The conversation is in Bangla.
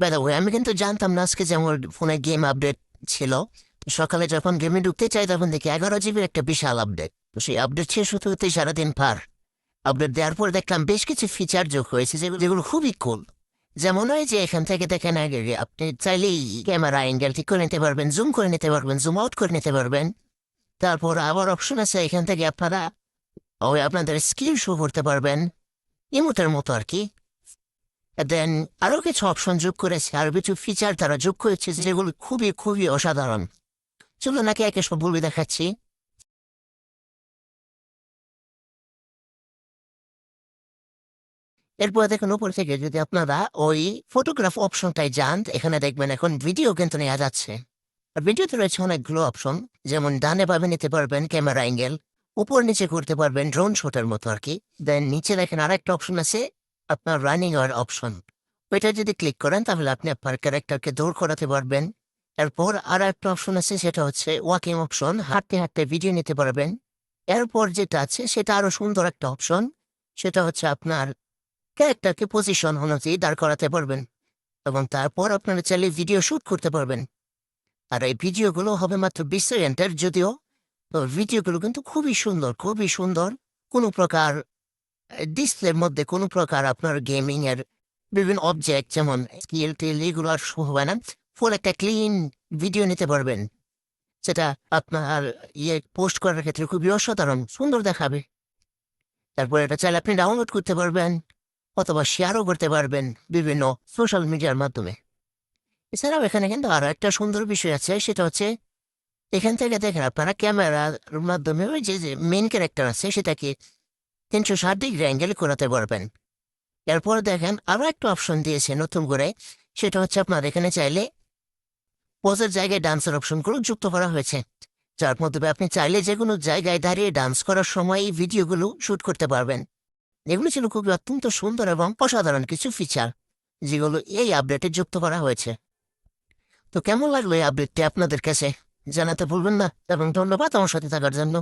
বাই দ্য ওয়ে, আমি কিন্তু জানতাম না আজকে যে আমার ফোনে গেম আপডেট ছিল। সকালে যখন গেমে ঢুকতে চাই তখন দেখি 11 জিবির একটা বিশাল আপডেট। তো সেই আপডেট শেষ হতে হতে সারাদিন পার। আপডেট দেওয়ার পর দেখলাম বেশ কিছু ফিচার যোগ হয়েছে যেগুলো খুবই কুল। যেমন হয় যে এখান থেকে দেখেন আগে আপনি চাইলেই ক্যামেরা অ্যাঙ্গেল ঠিক করে নিতে পারবেন, জুম করে নিতে পারবেন, জুম আউট করে নিতে পারবেন। তারপর আবার অপশন আছে এখান থেকে আপনারা আপনাদের স্কিল শো করতে পারবেন, ইমোটের মতো আর কি। দেন আরো কিছু অপশন যোগ করেছে, আরো কিছু ফিচার তারা যোগ করেছে যেগুলো খুবই খুবই অসাধারণ। চলো নাকি একে সব বলে দেখাচ্ছি। এরপর দেখুন উপর থেকে যদি আপনারা ওই ফটোগ্রাফ অপশনটাই যান, এখানে দেখবেন এখন ভিডিও কিন্তু নেওয়া যাচ্ছে। আর ভিডিওতে রয়েছে অনেকগুলো অপশন, যেমন ডানে বামে নিতে পারবেন ক্যামেরা অ্যাঙ্গেল, উপর নিচে করতে পারবেন ড্রোন শটের মতো আর কি। দেন নিচে দেখেন আরেকটা অপশন আছে আপনার রানিং এর অপশন। ওইটা যদি ক্লিক করেন তাহলে আপনি আপনার ক্যারেক্টারকে দৌড় করাতে পারবেন। এরপর আর একটা অপশন আছে, সেটা হচ্ছে ওয়াকিং অপশন, হাঁটতে হাঁটতে ভিডিও নিতে পারবেন। এরপর যেটা আছে সেটা আরো সুন্দর একটা অপশন, সেটা হচ্ছে আপনার ক্যারেক্টারকে পজিশন অনুযায়ী দাঁড় করাতে পারবেন এবং তারপর আপনারা চাইলে ভিডিও শুট করতে পারবেন। আর এই ভিডিওগুলো হবে মাত্র 20 সেকেন্ডের, যদিও তো ভিডিওগুলো কিন্তু খুবই সুন্দর, খুবই সুন্দর। কোনো প্রকার ডিসপ্লের মধ্যে কোনো প্রকার আপনার গেমিং এর বিভিন্ন অবজেক্ট যেমন স্কিল টিল এগুলো আর শো হবে না। ফুল একটা ক্লিন ভিডিও নিতে পারবেন, সেটা আপনার পোস্ট করার ক্ষেত্রে খুবই অসাধারণ সুন্দর দেখাবে। তারপর এটা চাইলে আপনি ডাউনলোড করতে পারবেন অথবা শেয়ারও করতে পারবেন বিভিন্ন সোশ্যাল মিডিয়ার মাধ্যমে। এছাড়াও এখানে কিন্তু আরো একটা সুন্দর বিষয় আছে, সেটা হচ্ছে এখান থেকে দেখেন আপনারা ক্যামেরার মাধ্যমে ওই যে মেন ক্যারেক্টার আছে সেটাকে 360 ডিগ্রি অ্যাঙ্গেল করাতে পারবেন। এরপর দেখেন আরো একটা অপশন দিয়েছে নতুন করে, সেটা হচ্ছে আপনার এখানে চাইলে পজের জায়গায় ডান্সের অপশনগুলো যুক্ত করা হয়েছে, যার মাধ্যমে আপনি চাইলে যে কোনো জায়গায় দাঁড়িয়ে ডান্স করার সময় এই ভিডিওগুলো শুট করতে পারবেন। এগুলো ছিল খুবই অত্যন্ত সুন্দর এবং অসাধারণ কিছু ফিচার যেগুলো এই আপডেটে যুক্ত করা হয়েছে। তো কেমন লাগলো এই আপডেটটি আপনাদের কাছে জানাতে ভুলবেন না, এবং ধন্যবাদ আমার সাথে থাকার জন্য।